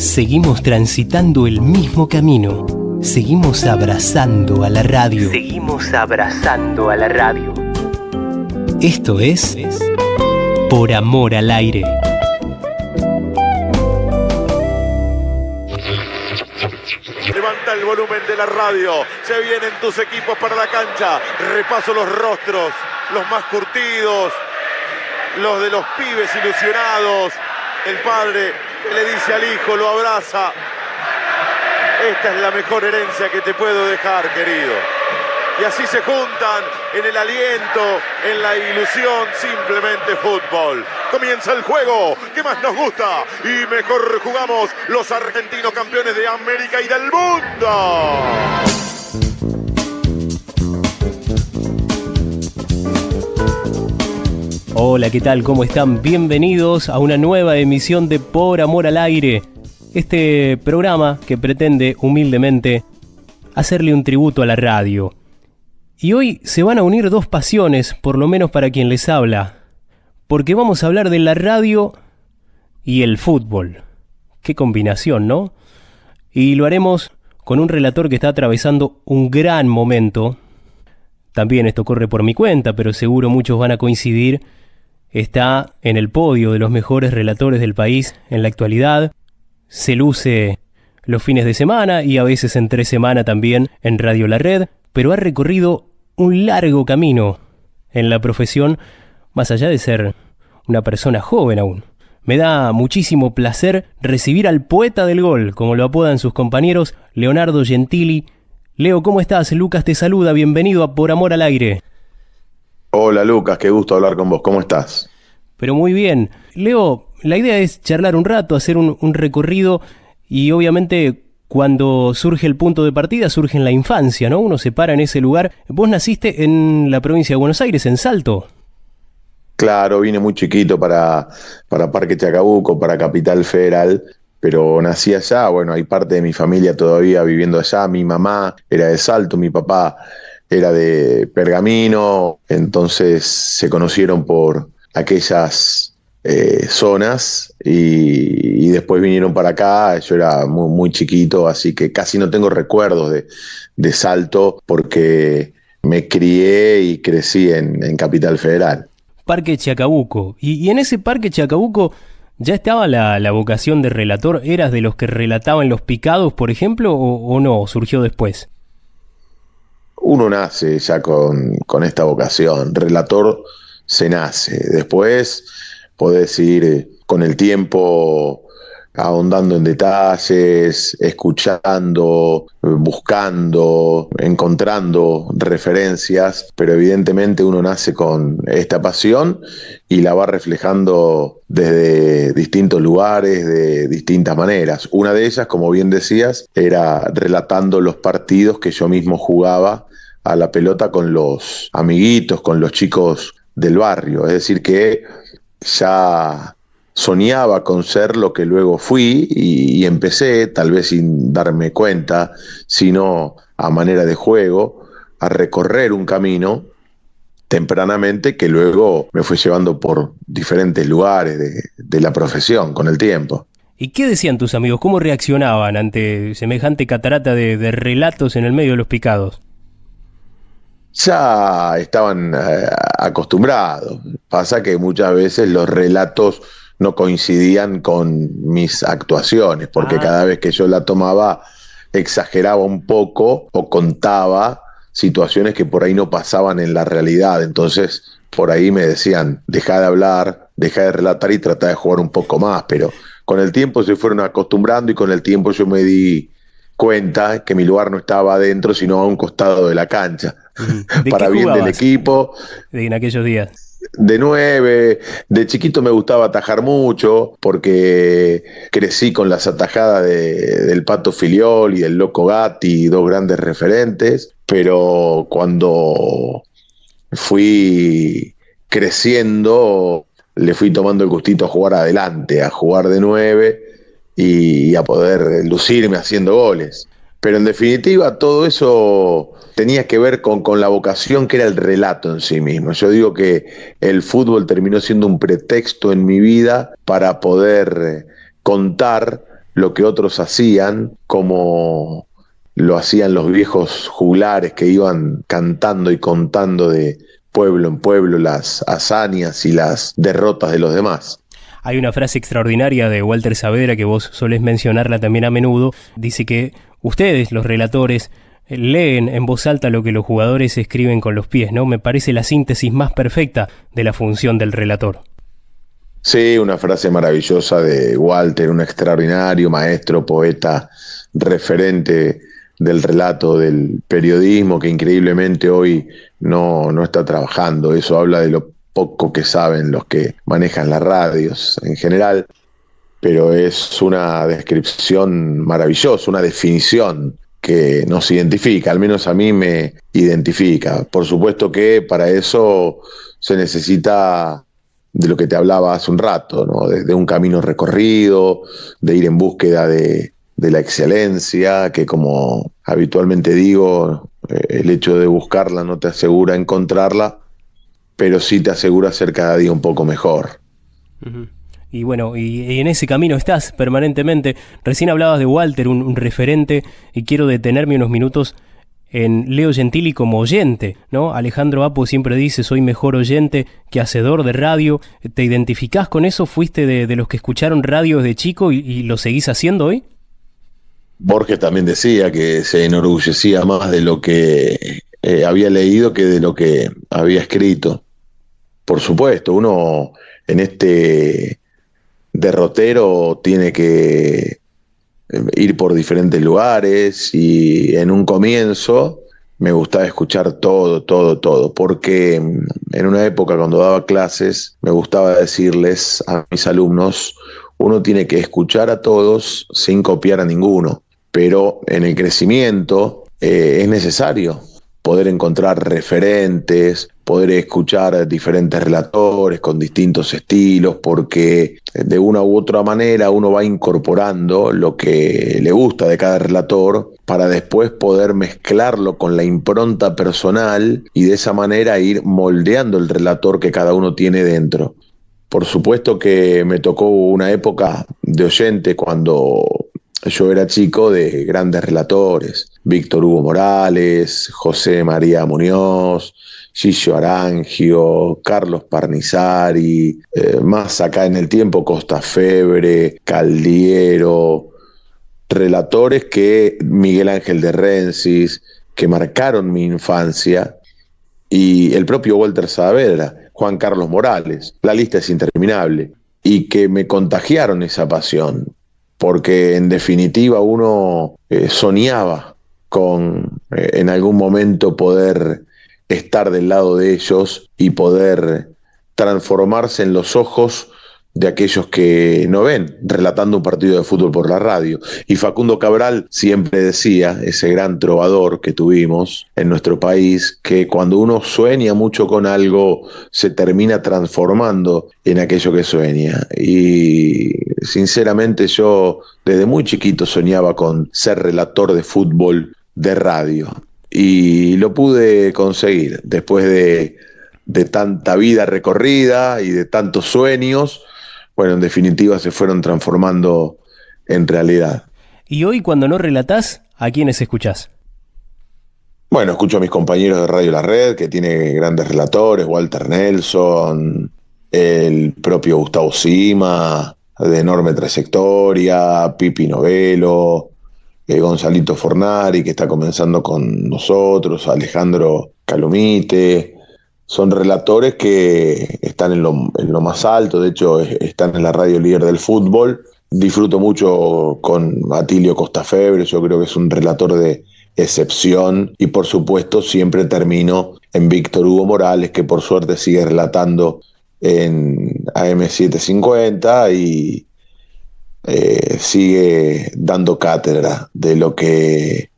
Seguimos transitando el mismo camino. Seguimos abrazando a la radio. Seguimos abrazando a la radio. Esto es Por Amor al Aire. Levanta el volumen de la radio. Se vienen tus equipos para la cancha. Repaso los rostros, los más curtidos, los de los pibes ilusionados. El padre que le dice al hijo, lo abraza. Esta es la mejor herencia que te puedo dejar, querido. Y así se juntan en el aliento, en la ilusión, simplemente fútbol. Comienza el juego que más nos gusta y mejor jugamos los argentinos campeones de América y del mundo. Hola, ¿qué tal? ¿Cómo están? Bienvenidos a una nueva emisión de Por Amor al Aire. Este programa que pretende humildemente hacerle un tributo a la radio. Y hoy se van a unir dos pasiones, por lo menos para quien les habla. Porque vamos a hablar de la radio y el fútbol. Qué combinación, ¿no? Y lo haremos con un relator que está atravesando un gran momento. También esto corre por mi cuenta, pero seguro muchos van a coincidir. Está en el podio de los mejores relatores del país en la actualidad. Se luce los fines de semana y a veces entre semana también en Radio La Red, pero ha recorrido un largo camino en la profesión, más allá de ser una persona joven aún. Me da muchísimo placer recibir al poeta del gol, como lo apodan sus compañeros, Leonardo Gentili. Leo, ¿cómo estás? Lucas te saluda, bienvenido a Por Amor al Aire. Hola Lucas, qué gusto hablar con vos, ¿cómo estás? Pero muy bien. Leo, la idea es charlar un rato, hacer un recorrido y obviamente cuando surge el punto de partida surge en la infancia, ¿no? Uno se para en ese lugar. Vos naciste en la provincia de Buenos Aires, en Salto. Claro, vine muy chiquito para Parque Chacabuco, para Capital Federal, pero nací allá. Bueno, hay parte de mi familia todavía viviendo allá. Mi mamá era de Salto, mi papá era de Pergamino, entonces se conocieron por aquellas zonas y después vinieron para acá. Yo era muy chiquito, así que casi no tengo recuerdos de Salto porque me crié y crecí en Capital Federal. Parque Chacabuco. Y en ese Parque Chacabuco ya estaba la vocación de relator. ¿Eras de los que relataban Los Picados, por ejemplo, o no? ¿Surgió después? Uno nace ya con esta vocación. Relator se nace. Después podés ir con el tiempo ahondando en detalles, escuchando, buscando, encontrando referencias, pero evidentemente uno nace con esta pasión y la va reflejando desde distintos lugares, de distintas maneras. Una de ellas, como bien decías, era relatando los partidos que yo mismo jugaba a la pelota con los amiguitos, con los chicos del barrio. Es decir que ya soñaba con ser lo que luego fui y empecé, tal vez sin darme cuenta, sino a manera de juego, a recorrer un camino tempranamente que luego me fue llevando por diferentes lugares de la profesión con el tiempo. ¿Y qué decían tus amigos? ¿Cómo reaccionaban ante semejante catarata de relatos en el medio de Los Picados? Ya estaban acostumbrados. Pasa que muchas veces los relatos no coincidían con mis actuaciones, porque cada vez que yo la tomaba exageraba un poco o contaba situaciones que por ahí no pasaban en la realidad. Entonces por ahí me decían, deja de hablar, deja de relatar y trata de jugar un poco más. Pero con el tiempo se fueron acostumbrando y con el tiempo yo me di cuenta que mi lugar no estaba adentro, sino a un costado de la cancha. Para bien del equipo. En aquellos días. De 9, de chiquito me gustaba atajar mucho porque crecí con las atajadas del Pato Filiol y del Loco Gatti, dos grandes referentes, pero cuando fui creciendo le fui tomando el gustito a jugar adelante, a jugar de 9 y a poder lucirme haciendo goles. Pero en definitiva todo eso tenía que ver con la vocación que era el relato en sí mismo. Yo digo que el fútbol terminó siendo un pretexto en mi vida para poder contar lo que otros hacían, como lo hacían los viejos juglares que iban cantando y contando de pueblo en pueblo las hazañas y las derrotas de los demás. Hay una frase extraordinaria de Walter Saavedra que vos solés mencionarla también a menudo. Dice que ustedes, los relatores, leen en voz alta lo que los jugadores escriben con los pies, ¿no? Me parece la síntesis más perfecta de la función del relator. Sí, una frase maravillosa de Walter, un extraordinario maestro, poeta, referente del relato, del periodismo, que increíblemente hoy no está trabajando. Eso habla de lo poco que saben los que manejan las radios en general, pero es una descripción maravillosa, una definición que nos identifica, al menos a mí me identifica. Por supuesto que para eso se necesita de lo que te hablaba hace un rato, ¿no? De un camino recorrido, de ir en búsqueda de la excelencia, que como habitualmente digo, el hecho de buscarla no te asegura encontrarla, pero sí te asegura ser cada día un poco mejor. Uh-huh. Y bueno, y en ese camino estás permanentemente. Recién hablabas de Walter, un referente, y quiero detenerme unos minutos en Leo Gentili como oyente, ¿no? Alejandro Apo siempre dice, soy mejor oyente que hacedor de radio. ¿Te identificás con eso? ¿Fuiste de los que escucharon radio desde chico y lo seguís haciendo hoy? Borges también decía que se enorgullecía más de lo que había leído que de lo que había escrito. Por supuesto, uno en este derrotero tiene que ir por diferentes lugares, y en un comienzo me gustaba escuchar todo, porque en una época cuando daba clases me gustaba decirles a mis alumnos, uno tiene que escuchar a todos sin copiar a ninguno, pero en el crecimiento es necesario poder encontrar referentes, poder escuchar diferentes relatores con distintos estilos, porque de una u otra manera uno va incorporando lo que le gusta de cada relator para después poder mezclarlo con la impronta personal y de esa manera ir moldeando el relator que cada uno tiene dentro. Por supuesto que me tocó una época de oyente cuando yo era chico de grandes relatores, Víctor Hugo Morales, José María Muñoz, Gillo Arangio, Carlos Parnizari, más acá en el tiempo Costa Febre, Caldiero, relatores que Miguel Ángel de Rensis, que marcaron mi infancia, y el propio Walter Saavedra, Juan Carlos Morales, la lista es interminable, y que me contagiaron esa pasión, porque en definitiva uno soñaba con en algún momento poder estar del lado de ellos y poder transformarse en los ojos de aquellos que no ven, relatando un partido de fútbol por la radio. Y Facundo Cabral siempre decía, ese gran trovador que tuvimos en nuestro país, que cuando uno sueña mucho con algo, se termina transformando en aquello que sueña. Y sinceramente yo desde muy chiquito soñaba con ser relator de fútbol de radio. Y lo pude conseguir después de tanta vida recorrida y de tantos sueños. Bueno, en definitiva se fueron transformando en realidad. ¿Y hoy cuando no relatás, a quiénes escuchás? Bueno, escucho a mis compañeros de Radio La Red, que tiene grandes relatores, Walter Nelson, el propio Gustavo Sima, de enorme trayectoria, Pipi Novelo, Gonzalito Fornari, que está comenzando con nosotros, Alejandro Calumite. Son relatores que están en lo más alto, de hecho están en la radio líder del fútbol. Disfruto mucho con Atilio Costafebre, yo creo que es un relator de excepción, y por supuesto siempre termino en Víctor Hugo Morales, que por suerte sigue relatando en AM750 y sigue dando cátedra de lo que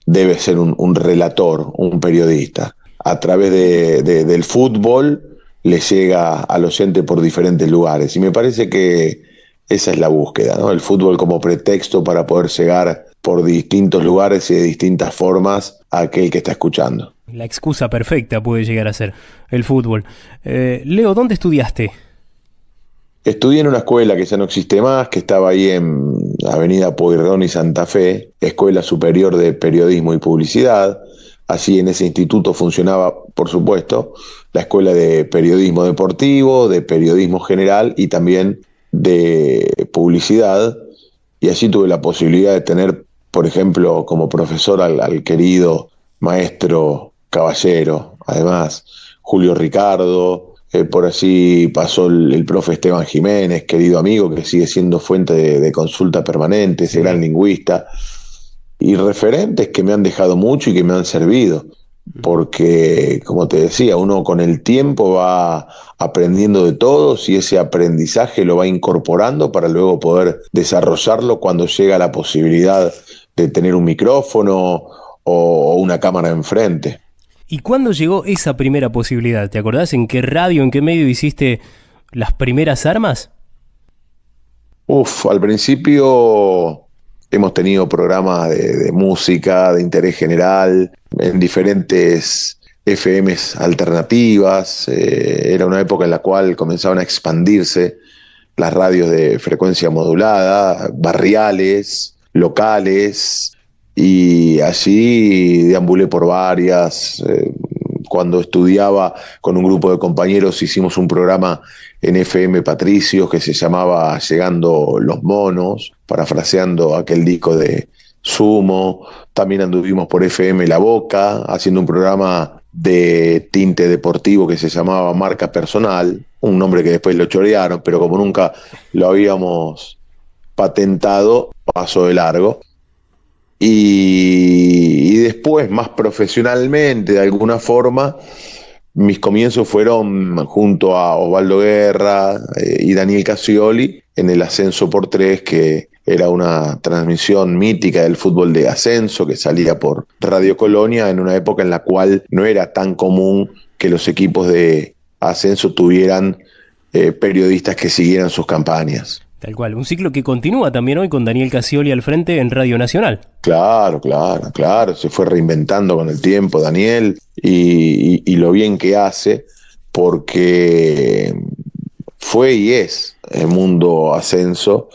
debe ser un relator, un periodista. A través del fútbol le llega al oyente por diferentes lugares, y me parece que esa es la búsqueda, ¿no? El fútbol como pretexto para poder llegar por distintos lugares y de distintas formas a aquel que está escuchando. La excusa perfecta puede llegar a ser el fútbol. Leo, ¿dónde estudiaste? Estudié en una escuela que ya no existe más, que estaba ahí en Avenida Pueyrredón y Santa Fe, Escuela Superior de Periodismo y Publicidad. Allí en ese instituto funcionaba, por supuesto, la Escuela de Periodismo Deportivo, de Periodismo General y también de Publicidad. Y allí tuve la posibilidad de tener, por ejemplo, como profesor al querido maestro Caballero, además Julio Ricardo. Por allí pasó el profe Esteban Jiménez, querido amigo, que sigue siendo fuente de consulta permanente, ese gran lingüista, y referentes que me han dejado mucho y que me han servido, porque, como te decía, uno con el tiempo va aprendiendo de todos y ese aprendizaje lo va incorporando para luego poder desarrollarlo cuando llega la posibilidad de tener un micrófono o una cámara enfrente. ¿Y cuándo llegó esa primera posibilidad? ¿Te acordás en qué radio, en qué medio hiciste las primeras armas? Al principio hemos tenido programas de música, de interés general, en diferentes FMs alternativas. Era una época en la cual comenzaban a expandirse las radios de frecuencia modulada, barriales, locales, y allí deambulé por varias. Cuando estudiaba con un grupo de compañeros hicimos un programa en FM Patricios que se llamaba Llegando los Monos, parafraseando aquel disco de Sumo. También anduvimos por FM La Boca haciendo un programa de tinte deportivo que se llamaba Marca Personal, un nombre que después lo chorearon, pero como nunca lo habíamos patentado, pasó de largo. Y después, más profesionalmente, de alguna forma, mis comienzos fueron junto a Osvaldo Guerra y Daniel Casioli en el Ascenso por 3, que era una transmisión mítica del fútbol de ascenso que salía por Radio Colonia en una época en la cual no era tan común que los equipos de ascenso tuvieran periodistas que siguieran sus campañas. Tal cual, un ciclo que continúa también hoy con Daniel Casioli al frente en Radio Nacional. Claro, se fue reinventando con el tiempo Daniel y lo bien que hace, porque fue y es el mundo ascenso,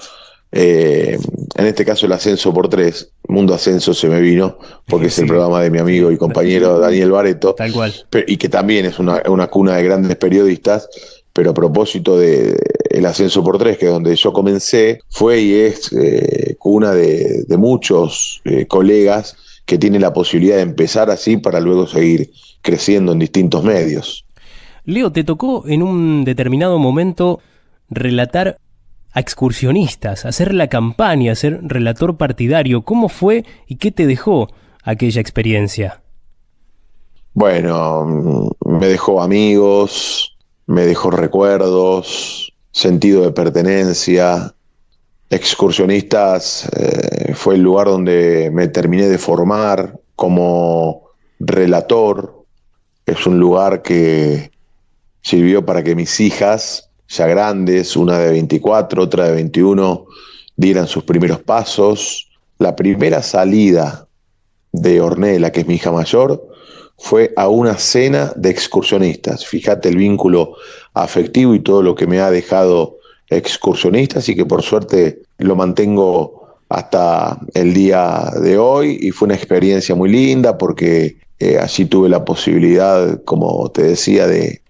en este caso el Ascenso por 3, Mundo Ascenso se me vino, porque es el programa de mi amigo y compañero Daniel Barreto, tal cual, y que también es una cuna de grandes periodistas. Pero a propósito de el Ascenso por 3, que es donde yo comencé, fue y es cuna de muchos colegas que tienen la posibilidad de empezar así para luego seguir creciendo en distintos medios. Leo, te tocó en un determinado momento relatar a excursionistas, hacer la campaña, ser relator partidario. ¿Cómo fue y qué te dejó aquella experiencia? Bueno, me dejó amigos, me dejó recuerdos, sentido de pertenencia. Excursionistas fue el lugar donde me terminé de formar como relator. Es un lugar que sirvió para que mis hijas, ya grandes, una de 24, otra de 21, dieran sus primeros pasos. La primera salida de Ornella, que es mi hija mayor, fue a una cena de excursionistas. Fíjate el vínculo afectivo y todo lo que me ha dejado excursionistas, y que por suerte lo mantengo hasta el día de hoy, y fue una experiencia muy linda porque allí tuve la posibilidad, como te decía, de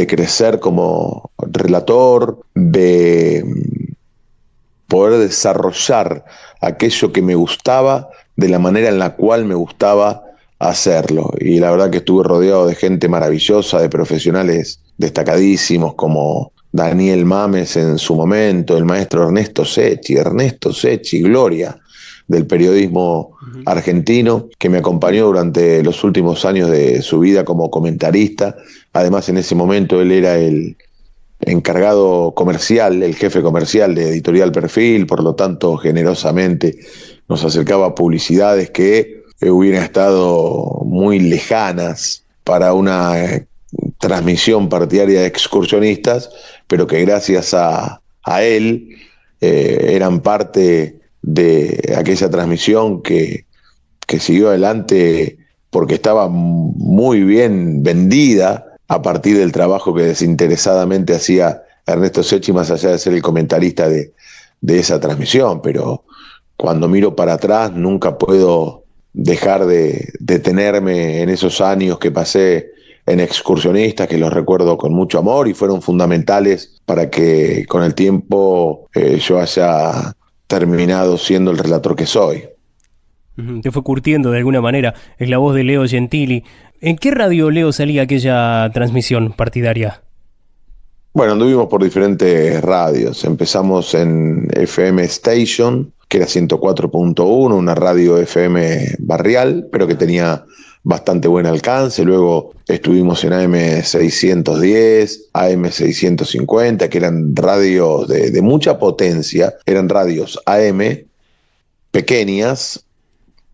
crecer como relator, de poder desarrollar aquello que me gustaba de la manera en la cual me gustaba hacerlo. Y la verdad que estuve rodeado de gente maravillosa, de profesionales destacadísimos como Daniel Mames en su momento, el maestro Ernesto Secchi, gloria del periodismo argentino, que me acompañó durante los últimos años de su vida como comentarista. Además, en ese momento él era el encargado comercial, el jefe comercial de Editorial Perfil, por lo tanto, generosamente nos acercaba publicidades que hubieran estado muy lejanas para una transmisión partidaria de excursionistas, pero que gracias a él eran parte de aquella transmisión que siguió adelante porque estaba muy bien vendida a partir del trabajo que desinteresadamente hacía Ernesto Secchi, más allá de ser el comentarista de esa transmisión, pero cuando miro para atrás nunca puedo dejar de detenerme en esos años que pasé en Excursionistas, que los recuerdo con mucho amor y fueron fundamentales para que con el tiempo yo haya terminado siendo el relator que soy. Te fue curtiendo de alguna manera. Es la voz de Leo Gentili. ¿En qué radio, Leo, salía aquella transmisión partidaria? Bueno, anduvimos por diferentes radios. Empezamos en FM Station, que era 104.1, una radio FM barrial, pero que tenía bastante buen alcance. Luego estuvimos en AM 610, AM 650, que eran radios de mucha potencia. Eran radios AM pequeñas,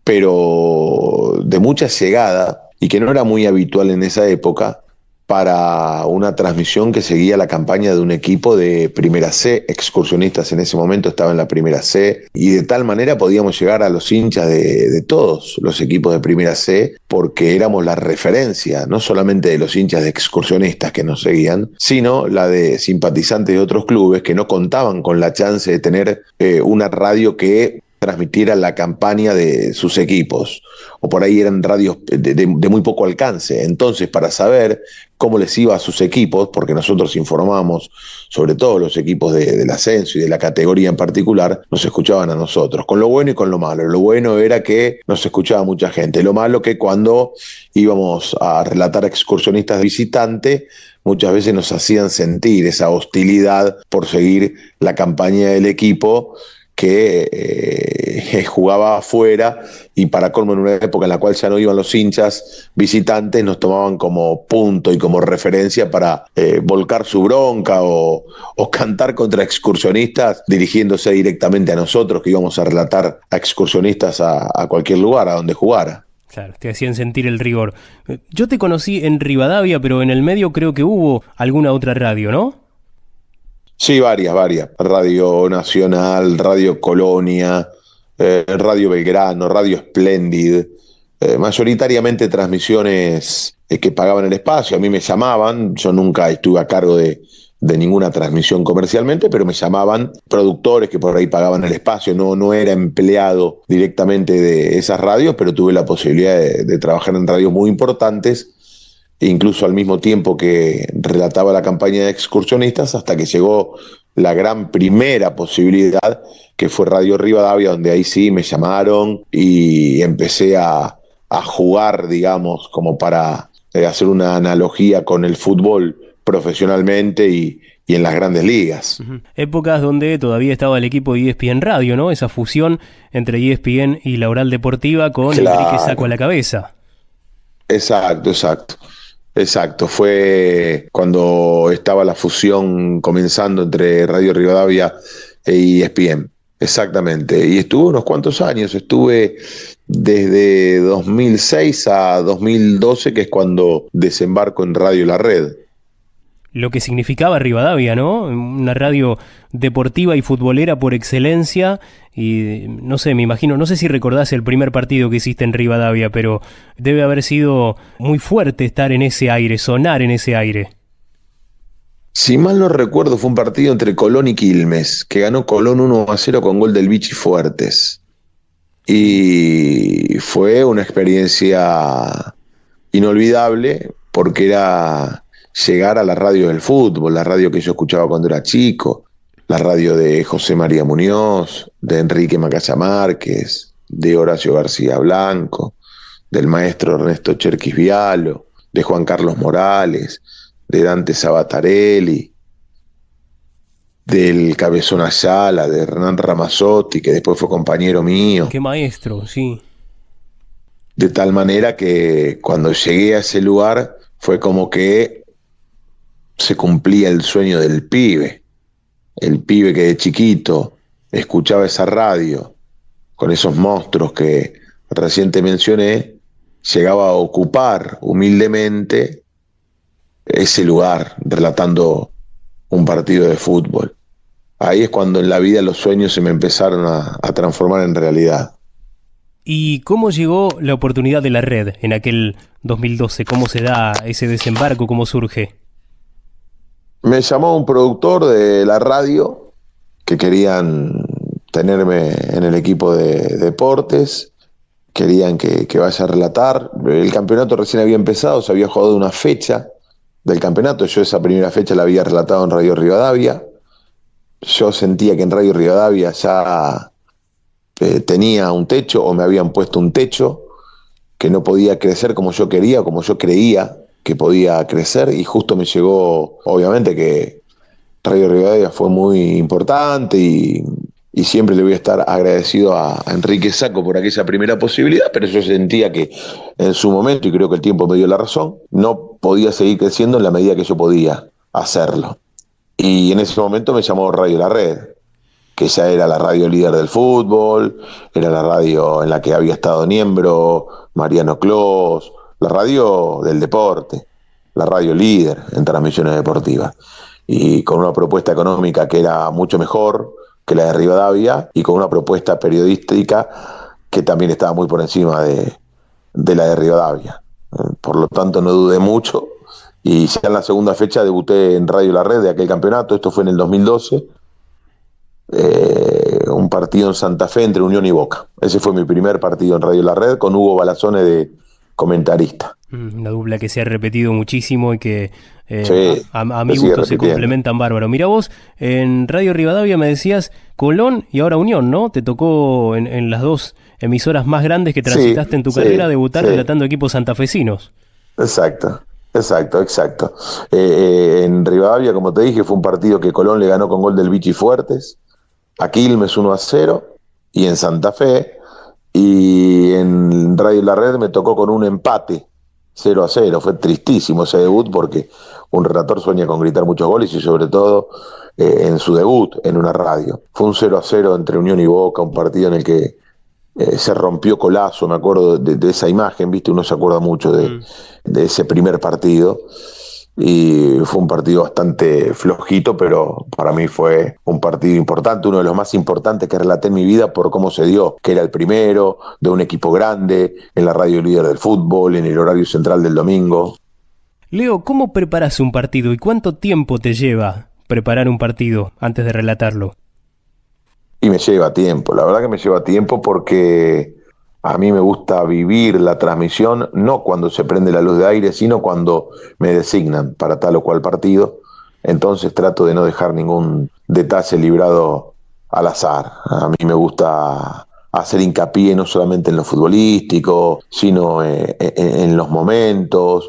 pero de mucha llegada, y que no era muy habitual en esa época para una transmisión que seguía la campaña de un equipo de Primera C. Excursionistas en ese momento estaba en la Primera C, y de tal manera podíamos llegar a los hinchas de todos los equipos de Primera C, porque éramos la referencia, no solamente de los hinchas de Excursionistas que nos seguían, sino la de simpatizantes de otros clubes que no contaban con la chance de tener una radio que transmitiera la campaña de sus equipos, o por ahí eran radios de muy poco alcance. Entonces, para saber cómo les iba a sus equipos, porque nosotros informamos sobre todo los equipos del ascenso y de la categoría en particular, nos escuchaban a nosotros, con lo bueno y con lo malo. Lo bueno era que nos escuchaba mucha gente, lo malo que cuando íbamos a relatar Excursionistas de visitante, muchas veces nos hacían sentir esa hostilidad por seguir la campaña del equipo que jugaba afuera, y para colmo en una época en la cual ya no iban los hinchas visitantes, nos tomaban como punto y como referencia para volcar su bronca o cantar contra Excursionistas, dirigiéndose directamente a nosotros, que íbamos a relatar a Excursionistas a cualquier lugar, a donde jugara. Claro, te hacían sentir el rigor. Yo te conocí en Rivadavia, pero en el medio creo que hubo alguna otra radio, ¿no? Sí, varias. Radio Nacional, Radio Colonia, Radio Belgrano, Radio Splendid, mayoritariamente transmisiones que pagaban el espacio. A mí me llamaban, yo nunca estuve a cargo de ninguna transmisión comercialmente, pero me llamaban productores que por ahí pagaban el espacio. No era empleado directamente de esas radios, pero tuve la posibilidad de trabajar en radios muy importantes, incluso al mismo tiempo que relataba la campaña de Excursionistas, hasta que llegó la gran primera posibilidad, que fue Radio Rivadavia, donde ahí sí me llamaron y empecé a jugar, digamos, como para hacer una analogía con el fútbol profesionalmente y en las grandes ligas. Épocas donde todavía estaba el equipo de ESPN Radio, ¿no? Esa fusión entre ESPN y la Oral Deportiva con Enrique Sacco a la cabeza. Exacto, fue cuando estaba la fusión comenzando entre Radio Rivadavia e ESPN, exactamente, y estuve unos cuantos años, estuve desde 2006 a 2012, que es cuando desembarco en Radio La Red. Lo que significaba Rivadavia, ¿no? Una radio deportiva y futbolera por excelencia, y no sé, me imagino, no sé si recordás el primer partido que hiciste en Rivadavia, pero debe haber sido muy fuerte estar en ese aire, sonar en ese aire. Si mal no recuerdo, fue un partido entre Colón y Quilmes, que ganó Colón 1-0 con gol del Vichy Fuertes. Y fue una experiencia inolvidable, porque era llegar a la radio del fútbol, la radio que yo escuchaba cuando era chico, la radio de José María Muñoz, de Enrique Macaya Márquez, de Horacio García Blanco, del maestro Ernesto Cherkis Vialo, de Juan Carlos Morales, de Dante Sabatarelli, del Cabezón Ayala, de Hernán Ramazzotti, que después fue compañero mío. ¡Qué maestro, sí! De tal manera que cuando llegué a ese lugar fue como que se cumplía el sueño del pibe, el pibe que de chiquito escuchaba esa radio con esos monstruos que recién te mencioné, llegaba a ocupar humildemente ese lugar relatando un partido de fútbol. Ahí es cuando en la vida los sueños se me empezaron a transformar en realidad. ¿Y cómo llegó la oportunidad de La Red en aquel 2012? ¿Cómo se da ese desembarco? ¿Cómo surge? Me llamó un productor de la radio que querían tenerme en el equipo de deportes, querían que vaya a relatar. El campeonato recién había empezado, se había jugado una fecha del campeonato. Yo esa primera fecha la había relatado en Radio Rivadavia. Yo sentía que en Radio Rivadavia ya tenía un techo, o me habían puesto un techo, que no podía crecer como yo quería, como yo creía que podía crecer, y justo me llegó, obviamente que Radio Rivadavia fue muy importante y siempre le voy a estar agradecido a Enrique Sacco por aquella primera posibilidad, pero yo sentía que en su momento, y creo que el tiempo me dio la razón, no podía seguir creciendo en la medida que yo podía hacerlo. Y en ese momento me llamó Radio La Red, que ya era la radio líder del fútbol, era la radio en la que había estado Niembro, Mariano Clos, la radio del deporte, la radio líder en transmisiones deportivas, y con una propuesta económica que era mucho mejor que la de Rivadavia, y con una propuesta periodística que también estaba muy por encima de la de Rivadavia. Por lo tanto, no dudé mucho, y ya en la segunda fecha debuté en Radio La Red de aquel campeonato. Esto fue en el 2012, un partido en Santa Fe entre Unión y Boca. Ese fue mi primer partido en Radio La Red, con Hugo Balazone de comentarista. Una dupla que se ha repetido muchísimo y que Sí, a mi gusto se complementan bárbaro. Mira vos, en Radio Rivadavia me decías Colón y ahora Unión, ¿no? Te tocó en las dos emisoras más grandes que transitaste en tu carrera debutar relatando equipos santafesinos. Exacto. En Rivadavia, como te dije, fue un partido que Colón le ganó con gol del Vichy Fuertes, a Quilmes 1-0, y en Santa Fe, y en Radio La Red me tocó con un empate 0-0. Fue tristísimo ese debut, porque un relator sueña con gritar muchos goles, y sobre todo en su debut en una radio. Fue un 0-0 entre Unión y Boca, un partido en el que se rompió Colazo, me acuerdo de esa imagen, ¿viste? Uno se acuerda mucho de ese primer partido, y fue un partido bastante flojito, pero para mí fue un partido importante, uno de los más importantes que relaté en mi vida por cómo se dio, que era el primero de un equipo grande, en la radio líder del fútbol, en el horario central del domingo. Leo, ¿cómo preparas un partido y cuánto tiempo te lleva preparar un partido antes de relatarlo? Y me lleva tiempo, la verdad que me lleva tiempo, porque a mí me gusta vivir la transmisión, no cuando se prende la luz de aire, sino cuando me designan para tal o cual partido. Entonces trato de no dejar ningún detalle librado al azar. A mí me gusta hacer hincapié no solamente en lo futbolístico, sino en los momentos,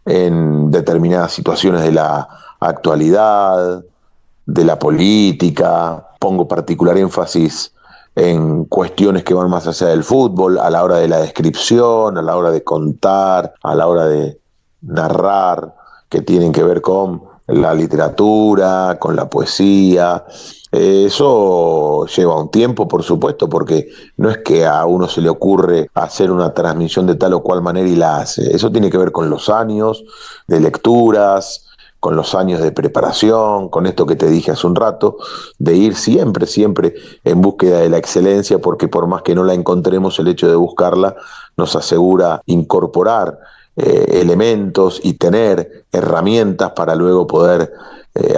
en determinadas situaciones de la actualidad, de la política. Pongo particular énfasis en cuestiones que van más allá del fútbol, a la hora de la descripción, a la hora de contar, a la hora de narrar, que tienen que ver con la literatura, con la poesía. Eso lleva un tiempo, por supuesto, porque no es que a uno se le ocurre hacer una transmisión de tal o cual manera y la hace. Eso tiene que ver con los años de lecturas, con los años de preparación, con esto que te dije hace un rato, de ir siempre en búsqueda de la excelencia, porque por más que no la encontremos, el hecho de buscarla nos asegura incorporar elementos y tener herramientas para luego poder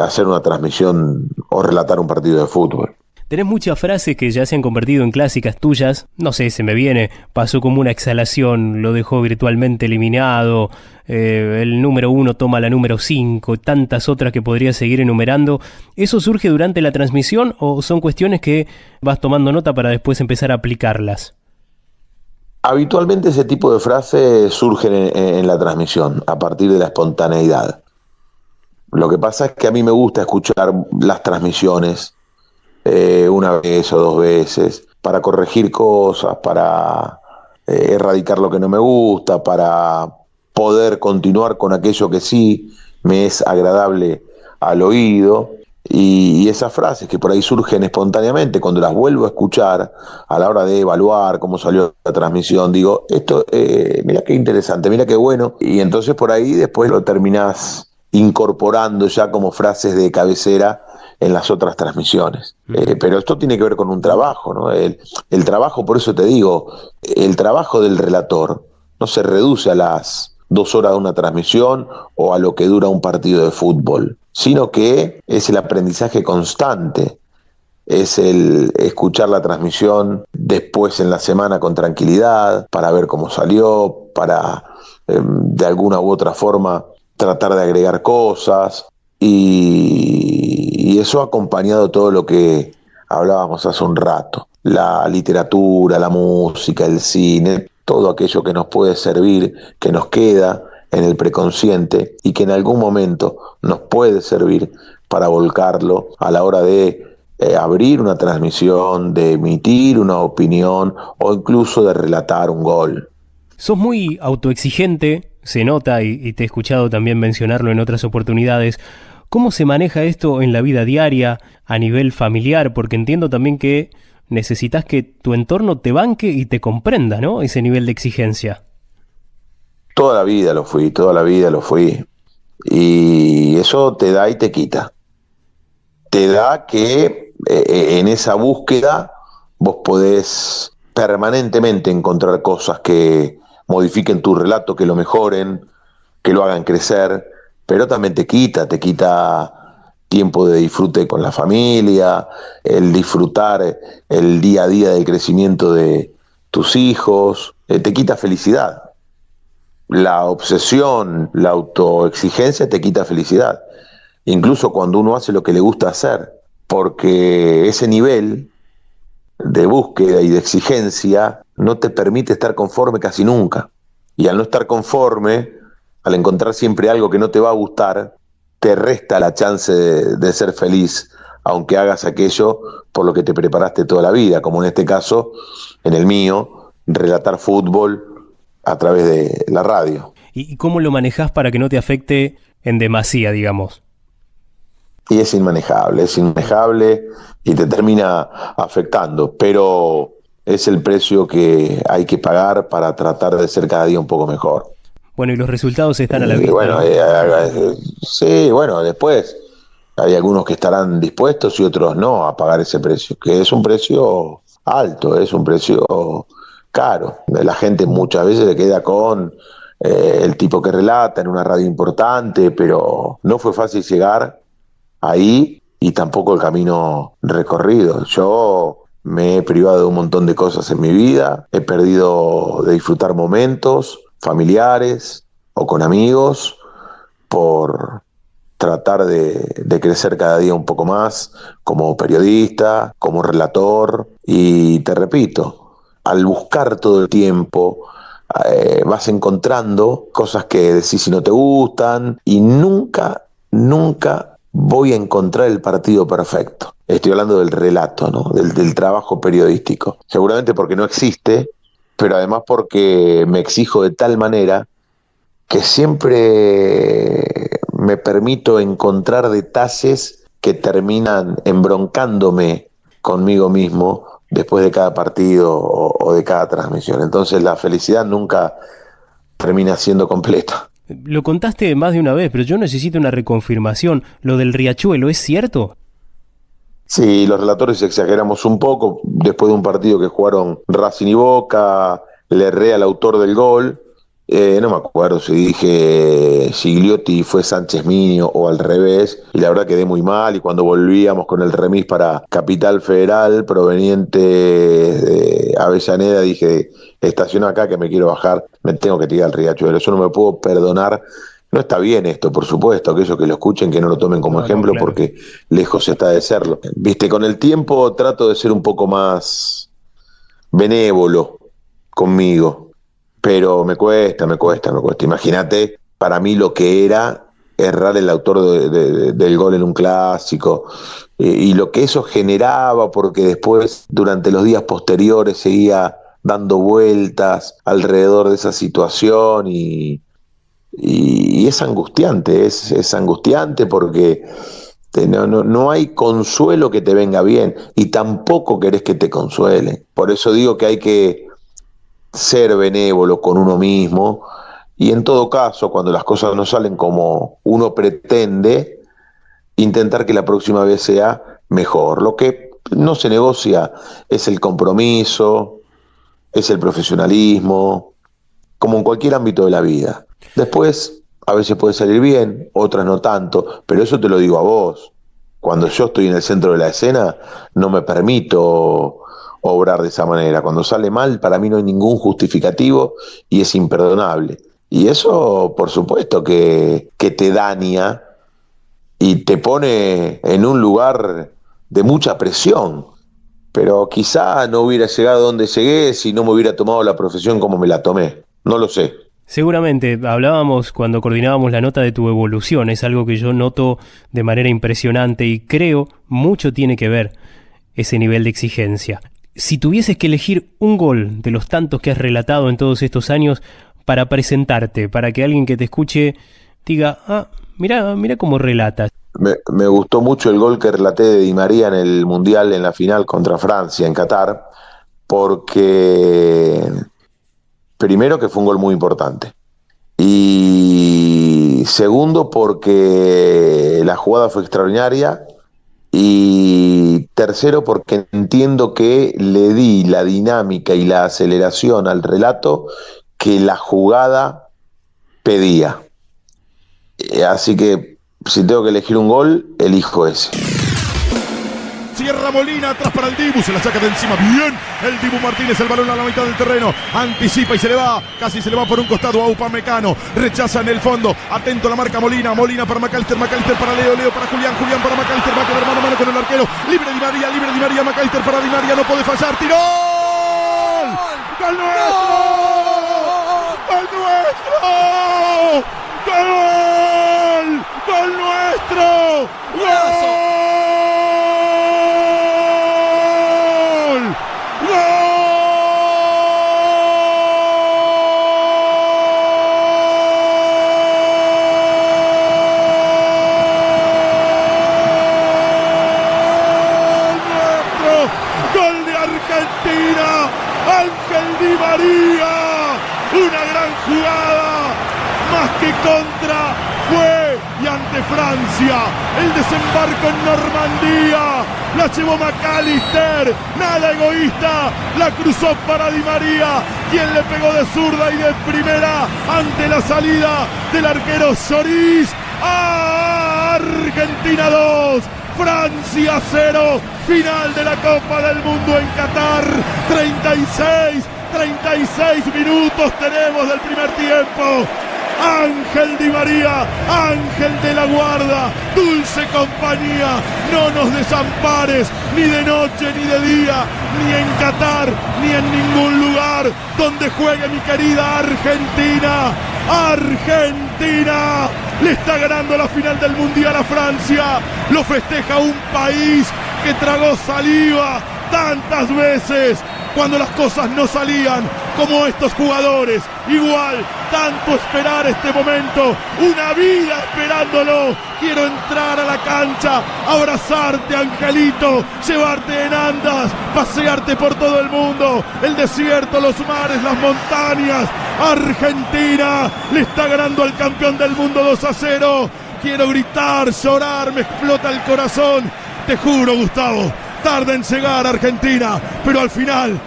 hacer una transmisión o relatar un partido de fútbol. Tenés muchas frases que ya se han convertido en clásicas tuyas. No sé, se me viene, pasó como una exhalación, lo dejó virtualmente eliminado, el número 1 toma la número 5, tantas otras que podría seguir enumerando. ¿Eso surge durante la transmisión o son cuestiones que vas tomando nota para después empezar a aplicarlas? Habitualmente ese tipo de frases surgen en la transmisión, a partir de la espontaneidad. Lo que pasa es que a mí me gusta escuchar las transmisiones una vez o dos veces, para corregir cosas, para erradicar lo que no me gusta, para poder continuar con aquello que sí me es agradable al oído. Y esas frases que por ahí surgen espontáneamente, cuando las vuelvo a escuchar a la hora de evaluar cómo salió la transmisión, digo, esto, mira qué interesante, mira qué bueno, y entonces por ahí después lo terminás incorporando ya como frases de cabecera en las otras transmisiones. Pero esto tiene que ver con un trabajo, ¿no? El trabajo, por eso te digo, el trabajo del relator no se reduce a las 2 horas de una transmisión o a lo que dura un partido de fútbol. sino que es el aprendizaje constante, es el escuchar la transmisión después en la semana con tranquilidad, para ver cómo salió, para de alguna u otra forma tratar de agregar cosas, y eso ha acompañado todo lo que hablábamos hace un rato, la literatura, la música, el cine, todo aquello que nos puede servir, que nos queda en el preconsciente y que en algún momento nos puede servir para volcarlo a la hora de abrir una transmisión, de emitir una opinión o incluso de relatar un gol. Sos muy autoexigente, se nota y te he escuchado también mencionarlo en otras oportunidades. ¿Cómo se maneja esto en la vida diaria, a nivel familiar? Porque entiendo también que necesitas que tu entorno te banque y te comprenda, ¿no? Ese nivel de exigencia. Toda la vida lo fui. Y eso te da y te quita. Te da que en esa búsqueda vos podés permanentemente encontrar cosas que modifiquen tu relato, que lo mejoren, que lo hagan crecer, pero también te quita tiempo de disfrute con la familia, el disfrutar el día a día del crecimiento de tus hijos, te quita felicidad. La obsesión, la autoexigencia te quita felicidad, incluso cuando uno hace lo que le gusta hacer, porque ese nivel de búsqueda y de exigencia no te permite estar conforme casi nunca. Y al no estar conforme, al encontrar siempre algo que no te va a gustar, te resta la chance de ser feliz, aunque hagas aquello por lo que te preparaste toda la vida, como en este caso, en el mío, relatar fútbol a través de la radio. ¿Y cómo lo manejás para que no te afecte en demasía, digamos? Y es inmanejable y te termina afectando, pero es el precio que hay que pagar para tratar de ser cada día un poco mejor. Bueno, y los resultados están a la vista, bueno, ¿no? Sí, bueno, después hay algunos que estarán dispuestos y otros no a pagar ese precio, que es un precio alto, es un precio caro. La gente muchas veces se queda con el tipo que relata en una radio importante, pero no fue fácil llegar ahí y tampoco el camino recorrido. Yo me he privado de un montón de cosas en mi vida, he perdido de disfrutar momentos familiares o con amigos por tratar de crecer cada día un poco más como periodista, como relator, y te repito, al buscar todo el tiempo vas encontrando cosas que decís si no te gustan, y nunca voy a encontrar el partido perfecto. Estoy hablando del relato, ¿no? Del trabajo periodístico. Seguramente porque no existe, pero además porque me exijo de tal manera que siempre me permito encontrar detalles que terminan embroncándome conmigo mismo después de cada partido o de cada transmisión. Entonces la felicidad nunca termina siendo completa. Lo contaste más de una vez, pero yo necesito una reconfirmación. ¿Lo del Riachuelo es cierto? Sí, los relatores exageramos un poco. Después de un partido que jugaron Racing y Boca, le erré al autor del gol. No me acuerdo si dije Gigliotti fue Sánchez Miño o al revés, y la verdad quedé muy mal, y cuando volvíamos con el remis para Capital Federal proveniente de Avellaneda dije, estaciona acá que me quiero bajar, me tengo que tirar al Riachuelo. Eso no me puedo perdonar. No está bien esto, por supuesto, aquellos que lo escuchen que no lo tomen como ejemplo, claro, porque lejos está de serlo. Viste, con el tiempo trato de ser un poco más benévolo conmigo, pero me cuesta. Imagínate, para mí lo que era errar el autor del gol en un clásico, y lo que eso generaba, porque después, durante los días posteriores, seguía dando vueltas alrededor de esa situación, y es angustiante, es angustiante porque no hay consuelo que te venga bien, y tampoco querés que te consuele. Por eso digo que hay que ser benévolo con uno mismo, y en todo caso, cuando las cosas no salen como uno pretende, intentar que la próxima vez sea mejor. Lo que no se negocia es el compromiso, es el profesionalismo, como en cualquier ámbito de la vida. Después a veces puede salir bien, otras no tanto, pero eso te lo digo a vos. Cuando yo estoy en el centro de la escena, no me permito obrar de esa manera. Cuando sale mal, para mí no hay ningún justificativo y es imperdonable. Y eso, por supuesto, que te daña y te pone en un lugar de mucha presión. Pero quizá no hubiera llegado donde llegué si no me hubiera tomado la profesión como me la tomé. No lo sé. Seguramente, hablábamos cuando coordinábamos la nota de tu evolución, es algo que yo noto de manera impresionante y creo mucho tiene que ver ese nivel de exigencia. Si tuvieses que elegir un gol de los tantos que has relatado en todos estos años para presentarte, para que alguien que te escuche diga, mira cómo relatas. Me gustó mucho el gol que relaté de Di María en el Mundial, en la final contra Francia, en Qatar, porque primero que fue un gol muy importante y segundo porque la jugada fue extraordinaria y tercero porque entiendo que le di la dinámica y la aceleración al relato que la jugada pedía. Así que si tengo que elegir un gol, elijo ese. Cierra Molina, atrás para el Dibu, se la saca de encima, bien, el Dibu Martínez, el balón a la mitad del terreno, anticipa y se le va, casi se le va por un costado a Upamecano, rechaza en el fondo, atento a la marca Molina para McAllister para Leo para Julián para McAllister, va a quedar mano a mano con el arquero, libre Di María, McAllister para Di María, no puede fallar, tiró, ¡gol nuestro! ¡Gol nuestro! ¡Gol nuestro! ¡Gol! Di María, una gran jugada, más que contra, fue y ante Francia, el desembarco en Normandía, la llevó McAllister, nada egoísta, la cruzó para Di María, quien le pegó de zurda y de primera ante la salida del arquero Lloris. Argentina 2, Francia 0, final de la Copa del Mundo en Qatar, 36 minutos tenemos del primer tiempo. Ángel Di María, ángel de la guarda, dulce compañía, no nos desampares, ni de noche ni de día, ni en Qatar, ni en ningún lugar donde juegue mi querida Argentina. Argentina le está ganando la final del Mundial a Francia, lo festeja un país que tragó saliva tantas veces cuando las cosas no salían, como estos jugadores. Igual, tanto esperar este momento, una vida esperándolo. Quiero entrar a la cancha, abrazarte, Angelito, llevarte en andas, pasearte por todo el mundo, el desierto, los mares, las montañas. Argentina le está ganando al campeón del mundo 2-0. Quiero gritar, llorar, me explota el corazón. Te juro, Gustavo, tarda en llegar Argentina, pero al final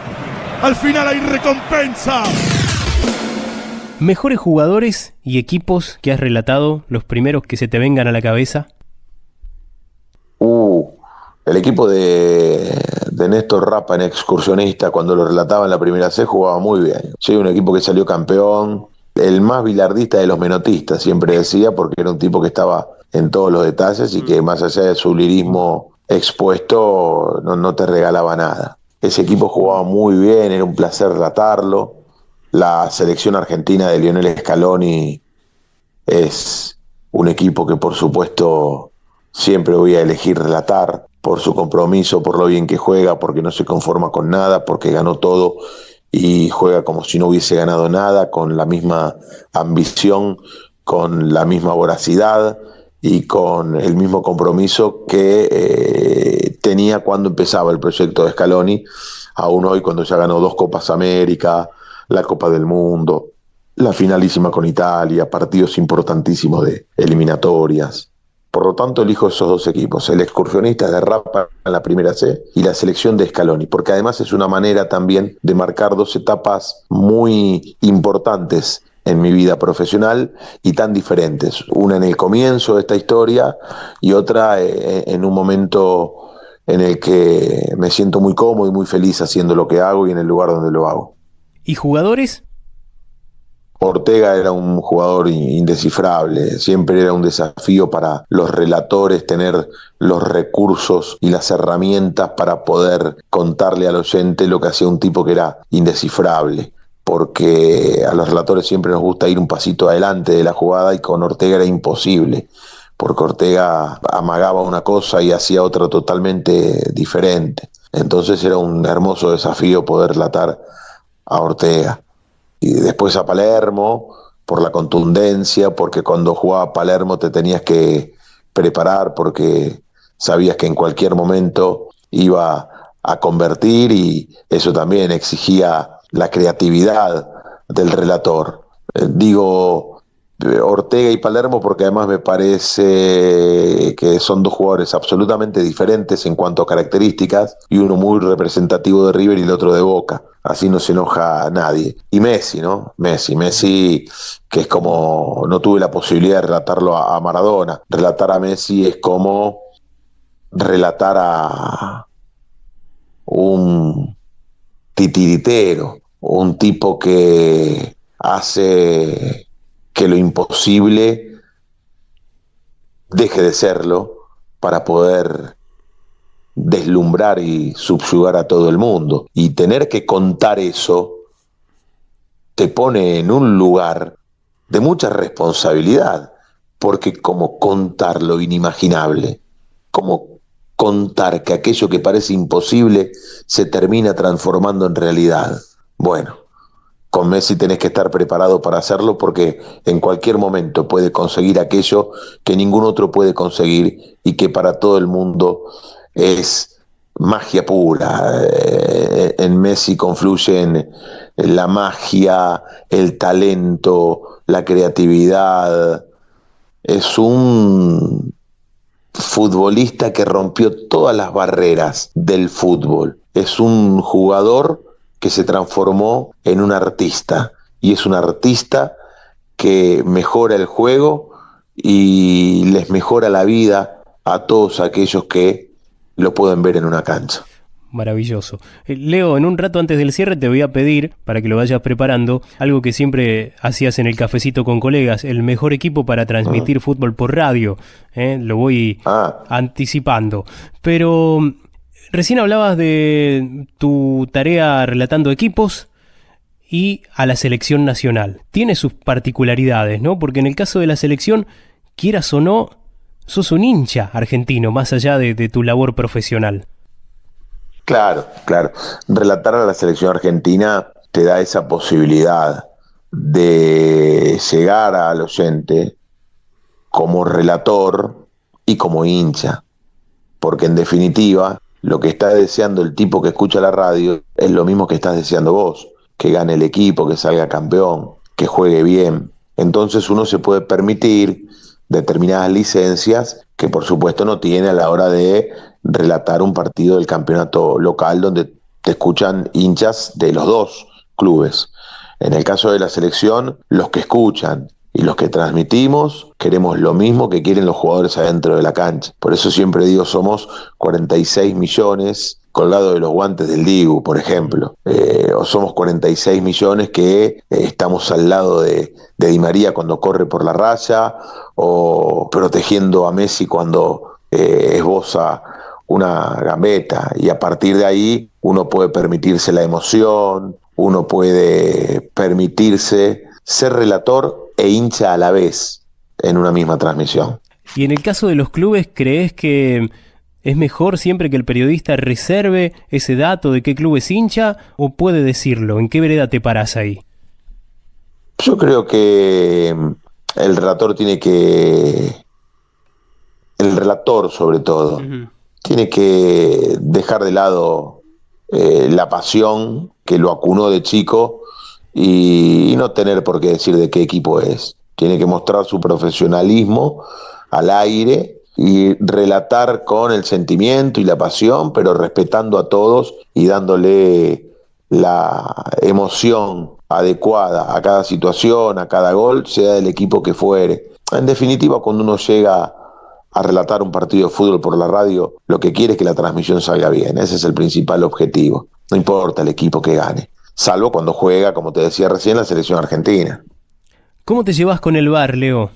hay recompensa. ¿Mejores jugadores y equipos que has relatado, los primeros que se te vengan a la cabeza? El equipo de Néstor Rapa en Excursionista, cuando lo relataba en la primera C, jugaba muy bien. Sí, un equipo que salió campeón, el más bilardista de los menotistas, siempre decía, porque era un tipo que estaba en todos los detalles y que más allá de su lirismo expuesto, no te regalaba nada. Ese equipo jugaba muy bien, era un placer relatarlo. La selección argentina de Lionel Scaloni es un equipo que por supuesto siempre voy a elegir relatar, por su compromiso, por lo bien que juega, porque no se conforma con nada, porque ganó todo y juega como si no hubiese ganado nada, con la misma ambición, con la misma voracidad y con el mismo compromiso que tenía cuando empezaba el proyecto de Scaloni, aún hoy cuando ya ganó 2 Copas América, la Copa del Mundo, la finalísima con Italia, partidos importantísimos de eliminatorias. Por lo tanto, elijo esos 2 equipos, el Excursionista de Rapa en la primera C y la selección de Scaloni, porque además es una manera también de marcar 2 etapas muy importantes en mi vida profesional y tan diferentes. Una en el comienzo de esta historia y otra en un momento en el que me siento muy cómodo y muy feliz haciendo lo que hago y en el lugar donde lo hago. ¿Y jugadores? Ortega era un jugador indescifrable, siempre era un desafío para los relatores tener los recursos y las herramientas para poder contarle al oyente lo que hacía un tipo que era indescifrable, porque a los relatores siempre nos gusta ir un pasito adelante de la jugada y con Ortega era imposible, porque Ortega amagaba una cosa y hacía otra totalmente diferente. Entonces era un hermoso desafío poder relatar a Ortega. Y después a Palermo, por la contundencia, porque cuando jugaba a Palermo te tenías que preparar porque sabías que en cualquier momento iba a convertir y eso también exigía la creatividad del relator. Digo Ortega y Palermo porque además me parece que son dos jugadores absolutamente diferentes en cuanto a características y uno muy representativo de River y el otro de Boca. Así no se enoja a nadie. Y Messi, ¿no? Messi, que es como, no tuve la posibilidad de relatarlo a Maradona. Relatar a Messi es como relatar a un titiritero, un tipo que hace que lo imposible deje de serlo para poder deslumbrar y subyugar a todo el mundo. Y tener que contar eso te pone en un lugar de mucha responsabilidad, porque como contar lo inimaginable, como contar que aquello que parece imposible se termina transformando en realidad. Bueno, con Messi tenés que estar preparado para hacerlo porque en cualquier momento puede conseguir aquello que ningún otro puede conseguir y que para todo el mundo es magia pura. En Messi confluyen la magia, el talento, la creatividad. Es un futbolista que rompió todas las barreras del fútbol. Es un jugador que se transformó en un artista, y es un artista que mejora el juego y les mejora la vida a todos aquellos que lo pueden ver en una cancha. Maravilloso. Leo, en un rato antes del cierre te voy a pedir, para que lo vayas preparando, algo que siempre hacías en el cafecito con colegas, el mejor equipo para transmitir fútbol por radio. Lo voy anticipando. Pero recién hablabas de tu tarea relatando equipos y a la selección nacional. Tiene sus particularidades, ¿no? Porque en el caso de la selección, quieras o no, sos un hincha argentino, más allá de tu labor profesional. Claro. Relatar a la selección argentina te da esa posibilidad de llegar al oyente como relator y como hincha. Porque en definitiva, lo que está deseando el tipo que escucha la radio es lo mismo que estás deseando vos. Que gane el equipo, que salga campeón, que juegue bien. Entonces uno se puede permitir determinadas licencias que por supuesto no tiene a la hora de relatar un partido del campeonato local donde te escuchan hinchas de los dos clubes. En el caso de la selección, los que escuchan y los que transmitimos queremos lo mismo que quieren los jugadores adentro de la cancha. Por eso siempre digo, somos 46 millones colgados de los guantes del Dibu, por ejemplo. O somos 46 millones que estamos al lado de Di María cuando corre por la raya, o protegiendo a Messi cuando esboza una gambeta. Y a partir de ahí uno puede permitirse la emoción, uno puede permitirse ser relator e hincha a la vez en una misma transmisión. Y en el caso de los clubes, ¿crees que es mejor siempre que el periodista reserve ese dato de qué club es hincha o puede decirlo? ¿En qué vereda te parás ahí? Yo creo que el relator sobre todo, tiene que dejar de lado la pasión que lo acunó de chico y no tener por qué decir de qué equipo es. Tiene que mostrar su profesionalismo al aire y relatar con el sentimiento y la pasión, pero respetando a todos y dándole la emoción adecuada a cada situación, a cada gol, sea del equipo que fuere. En definitiva, cuando uno llega a relatar un partido de fútbol por la radio, lo que quiere es que la transmisión salga bien. Ese es el principal objetivo. No importa el equipo que gane, salvo cuando juega, como te decía recién, la selección argentina. ¿Cómo te llevas con el VAR, Leo?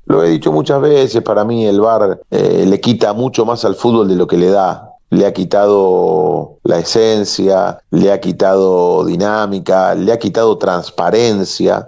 Lo he dicho muchas veces, para mí el VAR le quita mucho más al fútbol de lo que le da. Le ha quitado la esencia, le ha quitado dinámica, le ha quitado transparencia,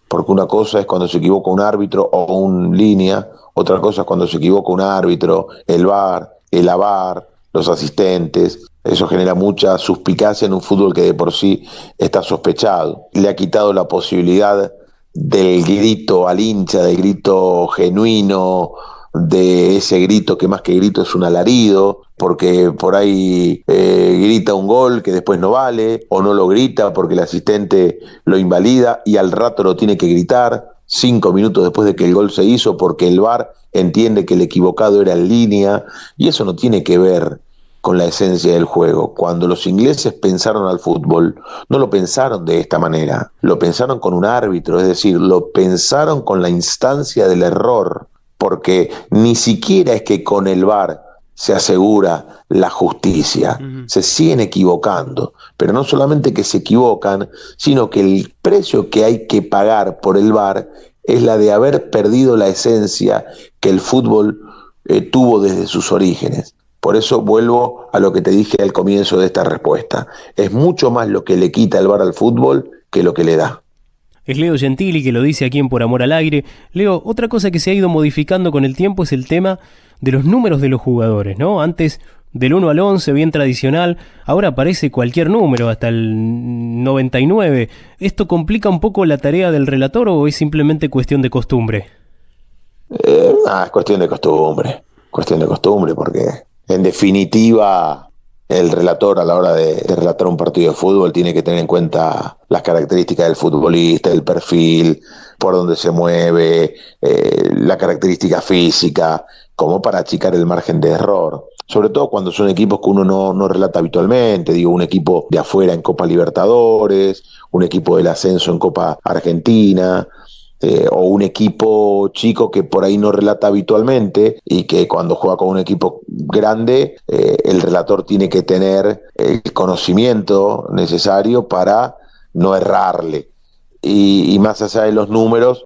porque una cosa es cuando se equivoca un árbitro o un línea, otra cosa es cuando se equivoca un árbitro, el VAR, el AVAR, los asistentes. Eso genera mucha suspicacia en un fútbol que de por sí está sospechado. Le ha quitado la posibilidad del grito al hincha, del grito genuino, de ese grito que más que grito es un alarido, porque por ahí grita un gol que después no vale, o no lo grita porque el asistente lo invalida y al rato lo tiene que gritar 5 minutos después de que el gol se hizo, porque el VAR entiende que el equivocado era en línea, y eso no tiene que ver con la esencia del juego. Cuando los ingleses pensaron al fútbol, no lo pensaron de esta manera, lo pensaron con un árbitro, es decir, lo pensaron con la instancia del error, porque ni siquiera es que con el VAR se asegura la justicia, se siguen equivocando, pero no solamente que se equivocan, sino que el precio que hay que pagar por el VAR es la de haber perdido la esencia que el fútbol tuvo desde sus orígenes. Por eso vuelvo a lo que te dije al comienzo de esta respuesta. Es mucho más lo que le quita el VAR al fútbol que lo que le da. Es Leo Gentili que lo dice aquí en Por Amor al Aire. Leo, otra cosa que se ha ido modificando con el tiempo es el tema de los números de los jugadores, ¿no? Antes del 1 al 11, bien tradicional, ahora aparece cualquier número, hasta el 99. ¿Esto complica un poco la tarea del relator o es simplemente cuestión de costumbre? Es cuestión de costumbre, porque en definitiva el relator a la hora de relatar un partido de fútbol tiene que tener en cuenta las características del futbolista, el perfil, por dónde se mueve, la característica física, como para achicar el margen de error. Sobre todo cuando son equipos que uno no relata habitualmente, digo, un equipo de afuera en Copa Libertadores, un equipo del ascenso en Copa Argentina, o un equipo chico que por ahí no relata habitualmente y que cuando juega con un equipo grande, el relator tiene que tener el conocimiento necesario para no errarle. Y más allá de los números,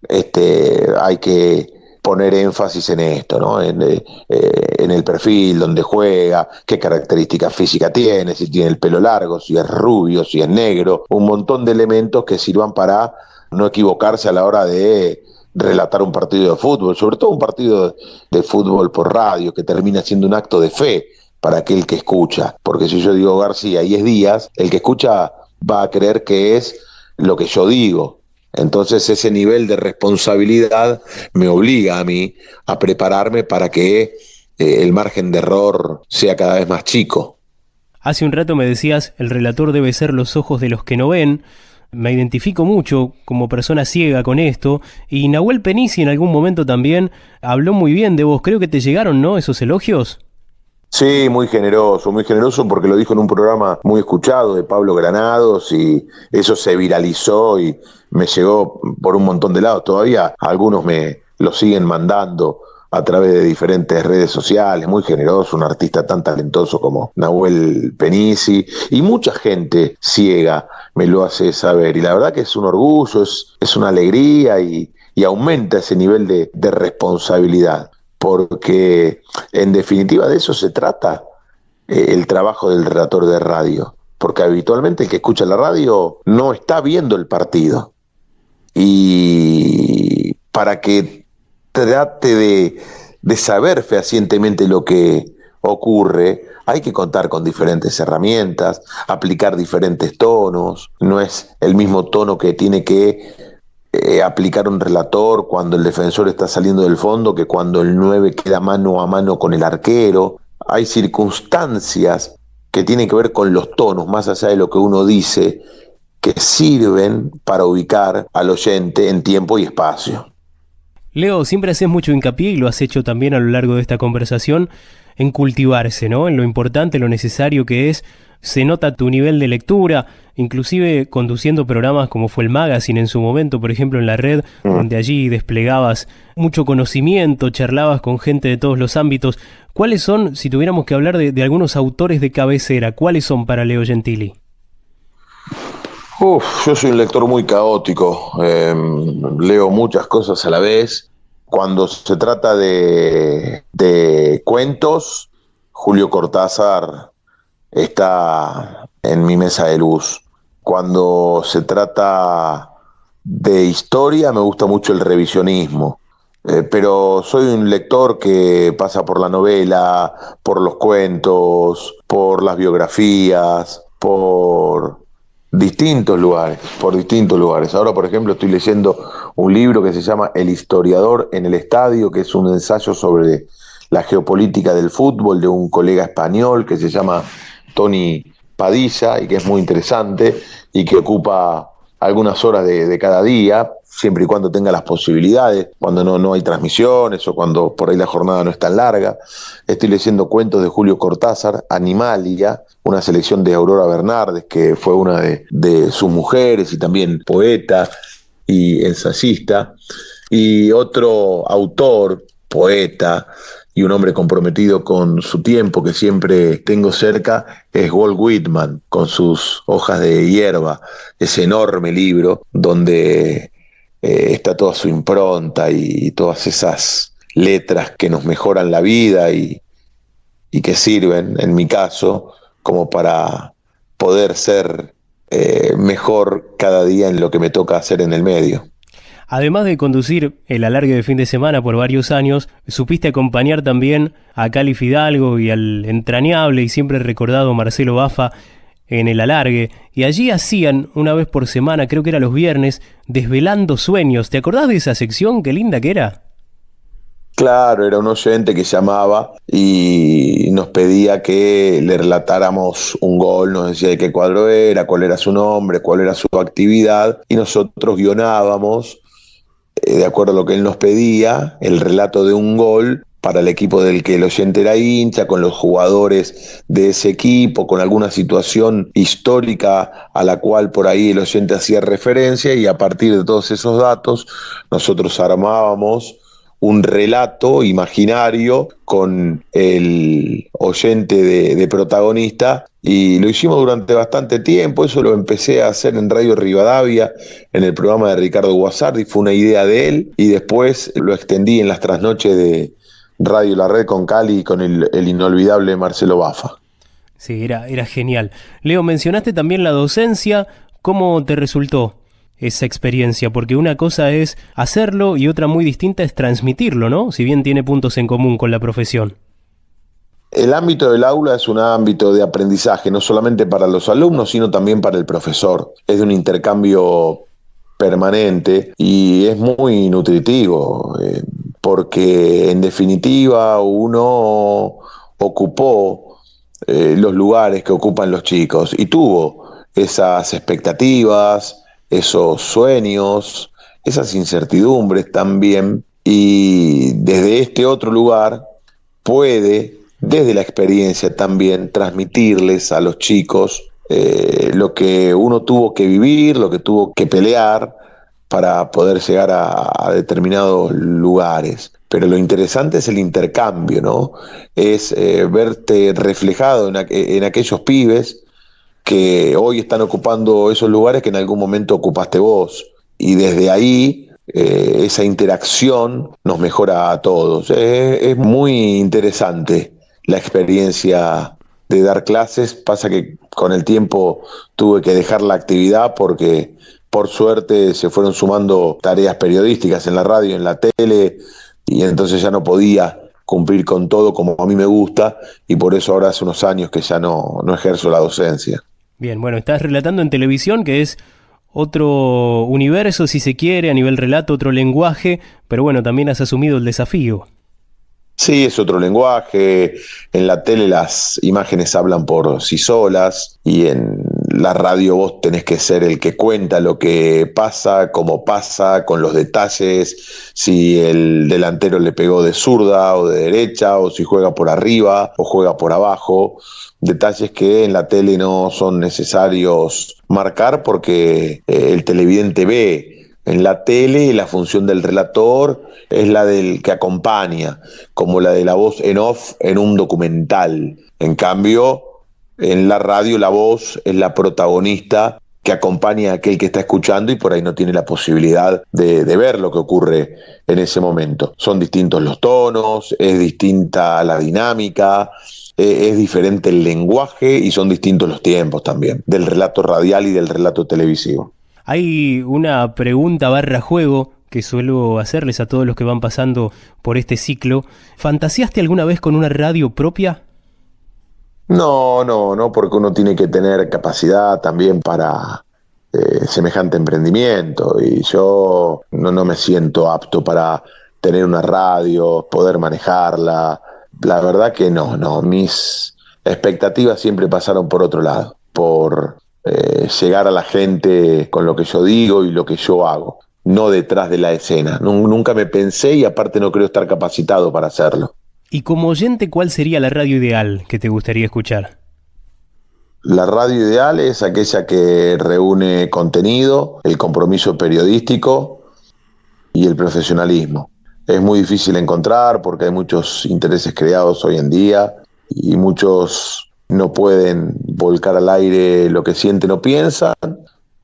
hay que poner énfasis en esto, ¿no? En el perfil, dónde juega, qué características físicas tiene, si tiene el pelo largo, si es rubio, si es negro, un montón de elementos que sirvan para no equivocarse a la hora de relatar un partido de fútbol, sobre todo un partido de fútbol por radio, que termina siendo un acto de fe para aquel que escucha, porque si yo digo García y es Díaz, el que escucha va a creer que es lo que yo digo. Entonces ese nivel de responsabilidad me obliga a mí a prepararme para que el margen de error sea cada vez más chico. Hace un rato me decías, el relator debe ser los ojos de los que no ven. Me identifico mucho como persona ciega con esto, y Nahuel Penici en algún momento también habló muy bien de vos. Creo que te llegaron, ¿no?, esos elogios. Sí, muy generoso porque lo dijo en un programa muy escuchado de Pablo Granados y eso se viralizó y me llegó por un montón de lados. Todavía algunos me lo siguen mandando a través de diferentes redes sociales. Muy generoso, un artista tan talentoso como Nahuel Penici, y mucha gente ciega me lo hace saber, y la verdad que es un orgullo, es una alegría y aumenta ese nivel de responsabilidad, porque en definitiva de eso se trata el trabajo del relator de radio, porque habitualmente el que escucha la radio no está viendo el partido, y para que trate de saber fehacientemente lo que ocurre, hay que contar con diferentes herramientas, aplicar diferentes tonos. No es el mismo tono que tiene que aplicar un relator cuando el defensor está saliendo del fondo que cuando el 9 queda mano a mano con el arquero. Hay circunstancias que tienen que ver con los tonos, más allá de lo que uno dice, que sirven para ubicar al oyente en tiempo y espacio. Leo, siempre haces mucho hincapié, y lo has hecho también a lo largo de esta conversación, en cultivarse, ¿no? En lo importante, lo necesario que es. Se nota tu nivel de lectura, inclusive conduciendo programas como fue el Magazine en su momento, por ejemplo en la red, donde allí desplegabas mucho conocimiento, charlabas con gente de todos los ámbitos. ¿Cuáles son, si tuviéramos que hablar de algunos autores de cabecera, cuáles son para Leo Gentili? Yo soy un lector muy caótico, leo muchas cosas a la vez. Cuando se trata de cuentos, Julio Cortázar está en mi mesa de luz. Cuando se trata de historia, me gusta mucho el revisionismo, pero soy un lector que pasa por la novela, por los cuentos, por las biografías, por distintos lugares. Ahora, por ejemplo, estoy leyendo un libro que se llama El historiador en el estadio, que es un ensayo sobre la geopolítica del fútbol de un colega español que se llama Tony Padilla y que es muy interesante y que ocupa algunas horas de cada día, siempre y cuando tenga las posibilidades, cuando no hay transmisiones o cuando por ahí la jornada no es tan larga. Estoy leyendo cuentos de Julio Cortázar, Animalia, una selección de Aurora Bernardes, que fue una de sus mujeres y también poeta y ensayista, y otro autor, poeta, y un hombre comprometido con su tiempo que siempre tengo cerca es Walt Whitman, con sus Hojas de hierba, ese enorme libro donde está toda su impronta y todas esas letras que nos mejoran la vida y que sirven, en mi caso, como para poder ser mejor cada día en lo que me toca hacer en el medio. Además de conducir el alargue de fin de semana por varios años, supiste acompañar también a Cali Fidalgo y al entrañable y siempre recordado Marcelo Baffa en el alargue, y allí hacían una vez por semana, creo que era los viernes, Desvelando Sueños. ¿Te acordás de esa sección? Qué linda que era. Claro, era un oyente que llamaba y nos pedía que le relatáramos un gol, nos decía de qué cuadro era, cuál era su nombre, cuál era su actividad, y nosotros guionábamos de acuerdo a lo que él nos pedía, el relato de un gol para el equipo del que el oyente era hincha, con los jugadores de ese equipo, con alguna situación histórica a la cual por ahí el oyente hacía referencia, y a partir de todos esos datos nosotros armábamos un relato imaginario con el oyente de protagonista, y lo hicimos durante bastante tiempo. Eso lo empecé a hacer en Radio Rivadavia, en el programa de Ricardo Guasardi, fue una idea de él, y después lo extendí en las trasnoches de Radio La Red con Cali y con el inolvidable Marcelo Baffa. Sí, era genial. Leo, mencionaste también la docencia. ¿Cómo te resultó esa experiencia? Porque una cosa es hacerlo y otra muy distinta es transmitirlo, ¿no? Si bien tiene puntos en común con la profesión. El ámbito del aula es un ámbito de aprendizaje, no solamente para los alumnos, sino también para el profesor. Es de un intercambio permanente y es muy nutritivo, porque en definitiva uno ocupó los lugares que ocupan los chicos y tuvo esas expectativas, esos sueños, esas incertidumbres también, y desde este otro lugar puede, desde la experiencia también, transmitirles a los chicos lo que uno tuvo que vivir, lo que tuvo que pelear para poder llegar a determinados lugares. Pero lo interesante es el intercambio, ¿no? Es verte reflejado en aquellos pibes que hoy están ocupando esos lugares que en algún momento ocupaste vos. Y desde ahí, esa interacción nos mejora a todos. Es muy interesante la experiencia de dar clases. Pasa que con el tiempo tuve que dejar la actividad porque, por suerte, se fueron sumando tareas periodísticas en la radio, en la tele, y entonces ya no podía cumplir con todo como a mí me gusta, y por eso ahora hace unos años que ya no ejerzo la docencia. Bien, bueno, estás relatando en televisión, que es otro universo, si se quiere, a nivel relato, otro lenguaje, pero bueno, también has asumido el desafío. Sí, es otro lenguaje. En la tele las imágenes hablan por sí solas, y en la radio vos tenés que ser el que cuenta lo que pasa, cómo pasa, con los detalles, si el delantero le pegó de zurda o de derecha, o si juega por arriba o juega por abajo. Detalles que en la tele no son necesarios marcar porque el televidente ve. En la tele la función del relator es la del que acompaña, como la de la voz en off en un documental. En cambio, en la radio la voz es la protagonista que acompaña a aquel que está escuchando y por ahí no tiene la posibilidad de ver lo que ocurre en ese momento. Son distintos los tonos, es distinta la dinámica, es diferente el lenguaje y son distintos los tiempos también, del relato radial y del relato televisivo. Hay una pregunta /juego que suelo hacerles a todos los que van pasando por este ciclo. ¿Fantaseaste alguna vez con una radio propia? No, porque uno tiene que tener capacidad también para semejante emprendimiento y yo no me siento apto para tener una radio, poder manejarla. La verdad que no, mis expectativas siempre pasaron por otro lado, por llegar a la gente con lo que yo digo y lo que yo hago, no detrás de la escena. Nunca me pensé y aparte no creo estar capacitado para hacerlo. Y como oyente, ¿cuál sería la radio ideal que te gustaría escuchar? La radio ideal es aquella que reúne contenido, el compromiso periodístico y el profesionalismo. Es muy difícil encontrar porque hay muchos intereses creados hoy en día y muchos no pueden volcar al aire lo que sienten o piensan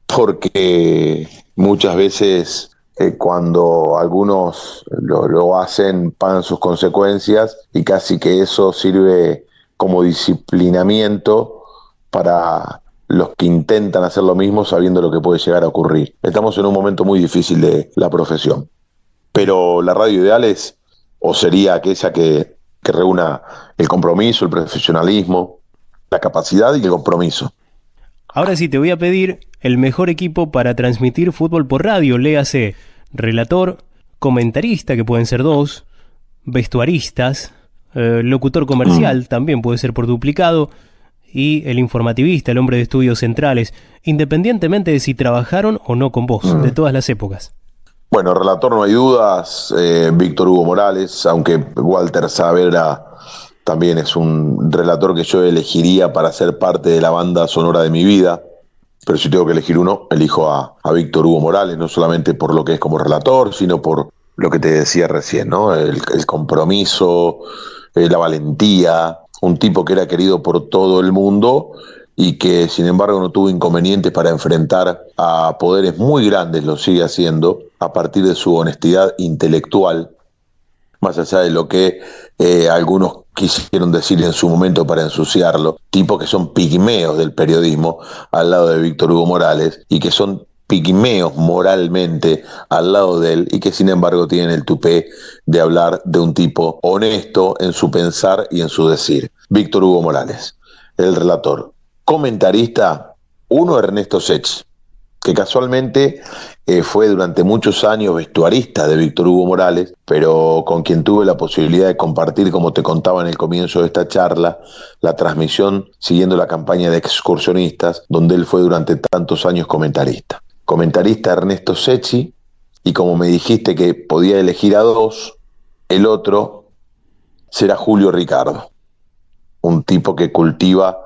porque muchas veces cuando algunos lo hacen pagan sus consecuencias y casi que eso sirve como disciplinamiento para los que intentan hacer lo mismo sabiendo lo que puede llegar a ocurrir. Estamos en un momento muy difícil de la profesión, pero la radio ideal es o sería aquella que reúna el compromiso, el profesionalismo, la capacidad y el compromiso. Ahora sí te voy a pedir el mejor equipo para transmitir fútbol por radio, léase relator, comentarista, que pueden ser dos, vestuaristas, locutor comercial, también puede ser por duplicado, y el informativista, el hombre de estudios centrales, independientemente de si trabajaron o no con vos, de todas las épocas. Bueno, relator no hay dudas, Víctor Hugo Morales, aunque Walter Saavedra también es un relator que yo elegiría para ser parte de la banda sonora de mi vida. Pero si tengo que elegir uno, elijo a Víctor Hugo Morales, no solamente por lo que es como relator, sino por lo que te decía recién, ¿no? El compromiso, la valentía, un tipo que era querido por todo el mundo y que sin embargo no tuvo inconvenientes para enfrentar a poderes muy grandes, lo sigue haciendo, a partir de su honestidad intelectual, más allá de lo que algunos quisieron decir en su momento para ensuciarlo, tipos que son pigmeos del periodismo al lado de Víctor Hugo Morales y que son pigmeos moralmente al lado de él y que sin embargo tienen el tupé de hablar de un tipo honesto en su pensar y en su decir. Víctor Hugo Morales, el relator. Comentarista, uno, Ernesto Sech, que casualmente fue durante muchos años vestuarista de Víctor Hugo Morales, pero con quien tuve la posibilidad de compartir, como te contaba en el comienzo de esta charla, la transmisión siguiendo la campaña de Excursionistas, donde él fue durante tantos años comentarista. Comentarista Ernesto Secchi, y como me dijiste que podía elegir a dos, el otro será Julio Ricardo, un tipo que cultiva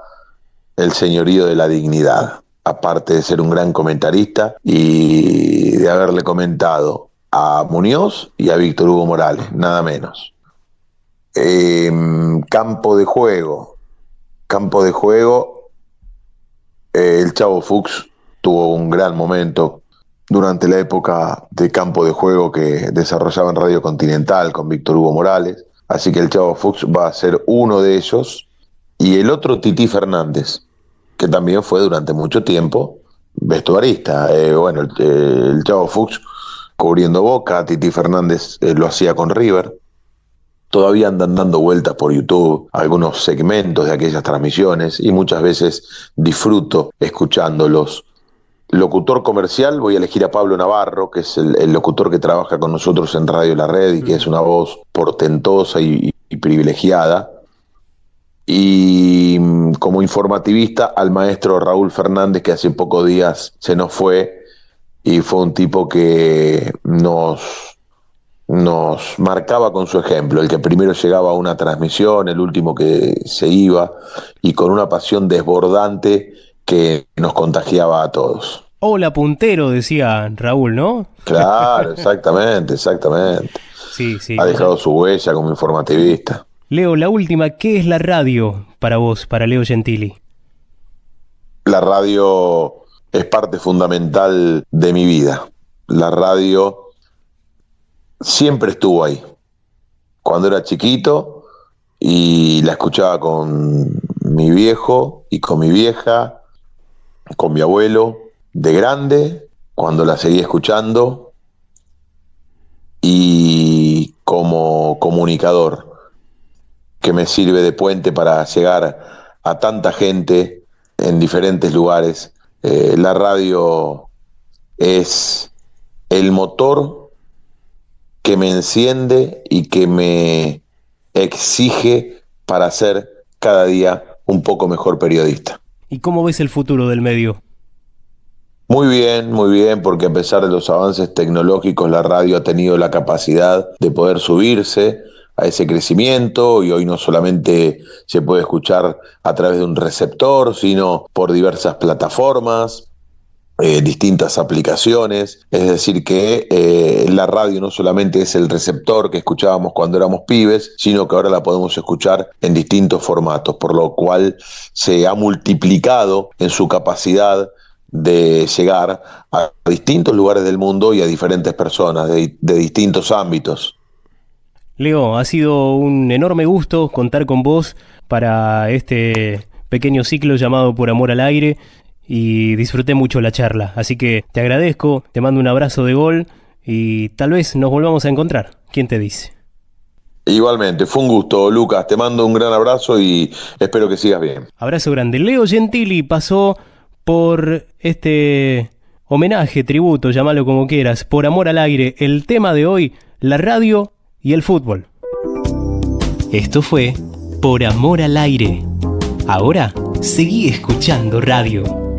el señorío de la dignidad, aparte de ser un gran comentarista y de haberle comentado a Muñoz y a Víctor Hugo Morales, nada menos. Campo de juego, el Chavo Fuchs tuvo un gran momento durante la época de campo de juego que desarrollaba en Radio Continental con Víctor Hugo Morales, así que el Chavo Fuchs va a ser uno de ellos, y el otro Tití Fernández, que también fue durante mucho tiempo vestuarista. El Chavo Fuchs cubriendo Boca, Tití Fernández lo hacía con River. Todavía andan dando vueltas por YouTube algunos segmentos de aquellas transmisiones y muchas veces disfruto escuchándolos. Locutor comercial, voy a elegir a Pablo Navarro, que es el locutor que trabaja con nosotros en Radio La Red y que es una voz portentosa y privilegiada. y como informativista al maestro Raúl Fernández, que hace pocos días se nos fue, y fue un tipo que nos marcaba con su ejemplo, el que primero llegaba a una transmisión, el último que se iba, y con una pasión desbordante que nos contagiaba a todos. Hola puntero, decía Raúl, ¿no? Claro, exactamente. Sí. Ha dejado su huella como informativista. Leo, la última, ¿qué es la radio para vos, para Leo Gentili? La radio es parte fundamental de mi vida. La radio siempre estuvo ahí. Cuando era chiquito y la escuchaba con mi viejo y con mi vieja, con mi abuelo, de grande, cuando la seguí escuchando, y como comunicador, que me sirve de puente para llegar a tanta gente en diferentes lugares. La radio es el motor que me enciende y que me exige para ser cada día un poco mejor periodista. ¿Y cómo ves el futuro del medio? Muy bien, porque a pesar de los avances tecnológicos, la radio ha tenido la capacidad de poder subirse a ese crecimiento, y hoy no solamente se puede escuchar a través de un receptor, sino por diversas plataformas, distintas aplicaciones. Es decir que la radio no solamente es el receptor que escuchábamos cuando éramos pibes, sino que ahora la podemos escuchar en distintos formatos, por lo cual se ha multiplicado en su capacidad de llegar a distintos lugares del mundo y a diferentes personas de distintos ámbitos. Leo, ha sido un enorme gusto contar con vos para este pequeño ciclo llamado Por Amor al Aire, y disfruté mucho la charla, así que te agradezco, te mando un abrazo de gol y tal vez nos volvamos a encontrar. ¿Quién te dice? Igualmente, fue un gusto, Lucas, te mando un gran abrazo y espero que sigas bien. Abrazo grande. Leo Gentili pasó por este homenaje, tributo, llámalo como quieras, Por Amor al Aire. El tema de hoy, la radio y el fútbol. Esto fue Por Amor al Aire. Ahora seguí escuchando radio.